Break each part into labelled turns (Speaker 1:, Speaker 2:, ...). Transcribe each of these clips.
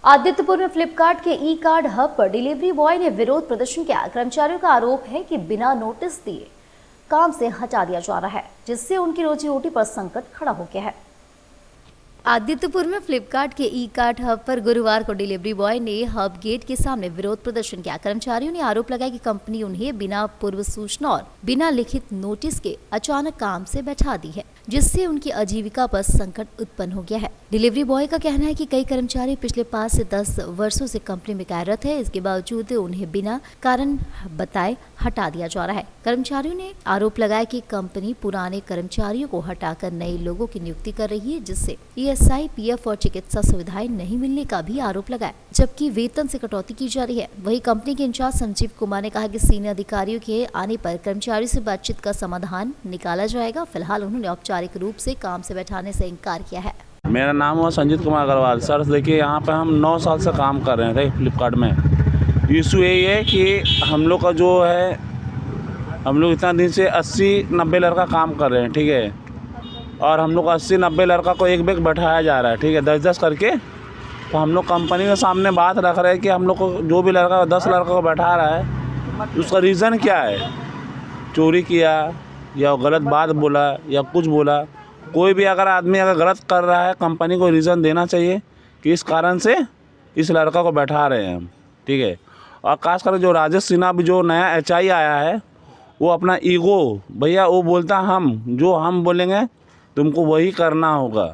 Speaker 1: आदित्यपुर में फ्लिपकार्ट के ई card hub पर डिलीवरी बॉय ने विरोध प्रदर्शन किया। कर्मचारियों का आरोप है कि बिना नोटिस दिए काम से हटा दिया जा रहा है, जिससे उनकी रोजी रोटी पर संकट खड़ा हो गया है। आदित्यपुर में फ्लिपकार्ट के ई कार्ड हब पर गुरुवार को डिलीवरी बॉय ने हब गेट के सामने विरोध प्रदर्शन किया। कर्मचारियों ने आरोप लगाया कि कंपनी उन्हें बिना पूर्व सूचना और बिना लिखित नोटिस के अचानक काम से बैठा दी है, जिससे उनकी आजीविका पर संकट उत्पन्न हो गया है। डिलीवरी बॉय का कहना है कि कई कर्मचारी पिछले 5 से 10 वर्षों से कंपनी में कार्यरत है, इसके बावजूद उन्हें बिना कारण बताए हटा दिया जा रहा है। कर्मचारियों ने आरोप लगाया कि कंपनी पुराने कर्मचारियों को हटाकर नए लोगों की नियुक्ति कर रही है, जिससे ईएसआई, पीएफ और चिकित्सा सुविधाएं नहीं मिलने का भी आरोप लगाया, जबकि वेतन से कटौती की जा रही है। वहीं कंपनी के इंचार्ज संजीव कुमार ने कहा कि सीनियर अधिकारियों के आने पर कर्मचारियों से बातचीत का समाधान निकाला जाएगा। फिलहाल उन्होंने औपचारिक रूप से काम से बैठाने से इनकार किया है।
Speaker 2: मेरा नाम है संजीव कुमार अग्रवाल। सर देखिए, यहाँ पे हम 9 साल से काम कर रहे थे फ्लिपकार्ट में। इशू यही है कि हम लोग का जो है, हम लोग इतना दिन से 80-90 लड़का काम कर रहे हैं, ठीक है। और हम लोग 80-90 लड़का को एक बैग बैठाया जा रहा है, ठीक है, 10-10 करके। तो हम लोग कंपनी के सामने बात रख रहे हैं कि हम लोग को जो भी लड़का 10 लड़का को बैठा रहा है, उसका रीज़न क्या है। चोरी किया या गलत बात बोला या कुछ बोला, कोई भी अगर आदमी अगर गलत कर रहा है, कंपनी को रीज़न देना चाहिए कि इस कारण से इस लड़का को बैठा रहे हैं हम, ठीक है। और खासकर जो राजेश सिन्हा भी जो नया एचआई आया है, वो अपना ईगो, भैया वो बोलता हम जो हम बोलेंगे तुमको वही करना होगा।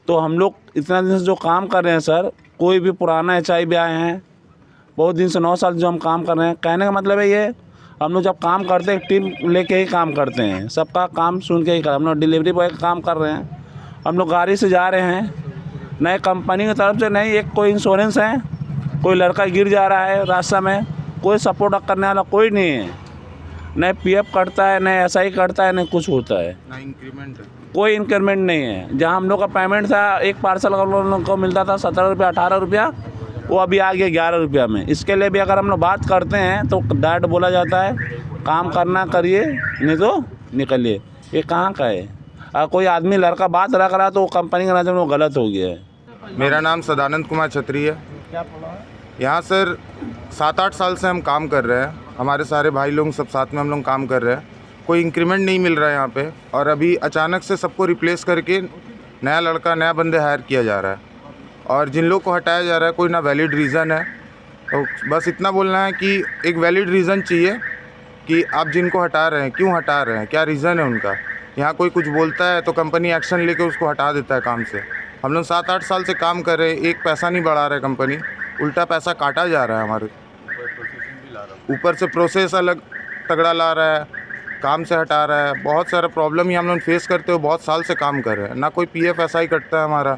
Speaker 2: तो हम लोग इतना दिन से जो काम कर रहे हैं सर, कोई भी पुराना एचआई भी आए हैं, बहुत दिन से 9 साल जो हम काम कर रहे हैं। कहने का मतलब है ये, हम लोग जब काम करते हैं टीम लेके ही काम करते हैं, सबका काम सुन के ही कर। हम लोग डिलीवरी बॉय का काम कर रहे हैं, हम लोग गाड़ी से जा रहे हैं, नए कंपनी की तरफ से नहीं एक कोई इंश्योरेंस है, कोई लड़का गिर जा रहा है रास्ता में, कोई सपोर्ट करने वाला कोई नहीं है, न पीएफ कटता है, न एसआई कटता है, न कुछ होता है,
Speaker 3: ना इंक्रीमेंट,
Speaker 2: कोई इंक्रीमेंट नहीं है। जहाँ हम लोग का पेमेंट था, एक पार्सल हम लोग को मिलता था 17 रुपया 18 रुपया, वो अभी आ गया 11 रुपया में। इसके लिए भी अगर हम लोग बात करते हैं तो डायरेक्ट बोला जाता है काम करना करिए, नहीं तो निकलिए। ये कहाँ का है? कोई आदमी लड़का बात रख रहा है तो वो कंपनी का नज़र में वो गलत हो गया है।
Speaker 3: मेरा नाम सदानंद कुमार छत्री है। यहाँ सर 7-8 साल से हम काम कर रहे हैं, हमारे सारे भाई लोग सब साथ में हम लोग काम कर रहे हैं। कोई इंक्रीमेंट नहीं मिल रहा है यहाँ पे, और अभी अचानक से सबको रिप्लेस करके नया लड़का, नया बंदे हायर किया जा रहा है। और जिन लोग को हटाया जा रहा है, कोई ना वैलिड रीज़न है। तो बस इतना बोलना है कि एक वैलिड रीज़न चाहिए कि आप जिनको हटा रहे हैं क्यों हटा रहे हैं, क्या रीज़न है उनका। यहाँ कोई कुछ बोलता है तो कंपनी एक्शन लेके उसको हटा देता है काम से। हम लोग 7-8 साल से काम कर रहे हैं, एक पैसा नहीं बढ़ा रहा है कंपनी, उल्टा पैसा काटा जा रहा है हमारे ऊपर से। प्रोसेस अलग तगड़ा ला रहा है, काम से हटा रहा है। बहुत सारा प्रॉब्लम ही हम लोग फेस करते हो, बहुत साल से काम कर रहे हैं। ना कोई पीएफ एसआई कटता है हमारा,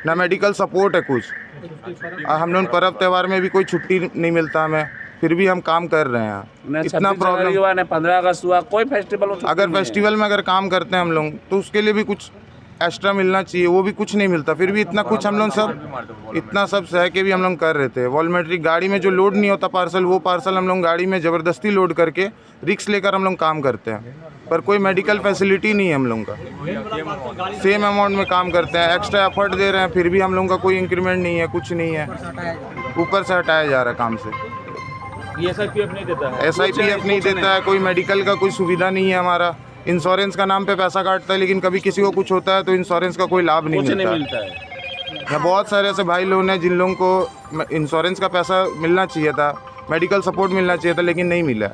Speaker 3: ना मेडिकल सपोर्ट है कुछ। हम लोग पर्व त्यौहार में भी कोई छुट्टी नहीं मिलता हमें, फिर भी हम काम कर रहे हैं। इतना प्रॉब्लम
Speaker 2: हुआ, 15 अगस्त हुआ, कोई फेस्टिवल,
Speaker 3: अगर फेस्टिवल में अगर काम करते हैं हम लोग तो उसके लिए भी कुछ एक्स्ट्रा मिलना चाहिए, वो भी कुछ नहीं मिलता। फिर भी इतना कुछ हम लोग सब सह के भी हम लोग कर रहे थे। वॉलमेट्री गाड़ी में जो लोड नहीं होता पार्सल, वो पार्सल हम लोग गाड़ी में ज़बरदस्ती लोड करके रिक्स लेकर हम लोग काम करते हैं। पर कोई मेडिकल फैसिलिटी नहीं है हम लोगों का, सेम अमाउंट में काम करते हैं, एक्स्ट्रा एफर्ट दे रहे हैं, फिर भी हम लोगों का कोई इंक्रीमेंट नहीं है, कुछ नहीं है। ऊपर से हटाया जा रहा है काम से।
Speaker 2: एसआईपीएफ नहीं देता है,
Speaker 3: एसआईपीएफ नहीं देता है, कोई मेडिकल का कोई सुविधा नहीं है हमारा। इंश्योरेंस का नाम पे पैसा काटता है, लेकिन कभी किसी को कुछ होता है तो इंश्योरेंस का कोई लाभ नहीं मिलता है। यहाँ बहुत सारे ऐसे भाई लोग हैं जिन लोगों को इंश्योरेंस का पैसा मिलना चाहिए था, मेडिकल सपोर्ट मिलना चाहिए था, लेकिन नहीं मिला।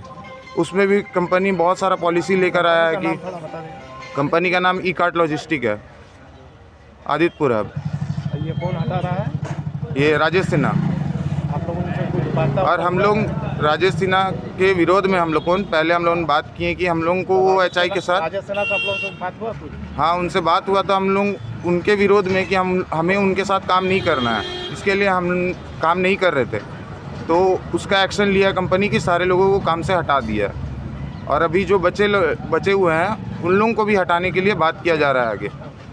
Speaker 3: उसमें भी कंपनी बहुत सारा पॉलिसी लेकर आया है कि कंपनी का नाम ई कार्ड लॉजिस्टिक है, आदित्यपुर हब।
Speaker 4: ये कौन हटा रहा है?
Speaker 3: ये राजेश सिन्हा।
Speaker 4: आप लोगों से कुछ बात,
Speaker 3: और हम लोग राजेश सिन्हा के विरोध में हम लोगों ने पहले बात की है कि हम लोगों को वो एचआई के साथ,
Speaker 4: राजेश सिन्हा से आप लोगों से बात हुआ कुछ?
Speaker 3: हाँ, उनसे बात हुआ, तो हम लोग उनके विरोध में कि हमें उनके साथ काम नहीं करना है, इसके लिए हम काम नहीं कर रहे थे। तो उसका एक्शन लिया कंपनी की, सारे लोगों को काम से हटा दिया। और अभी जो बचे हुए हैं उन लोगों को भी हटाने के लिए बात किया जा रहा है आगे।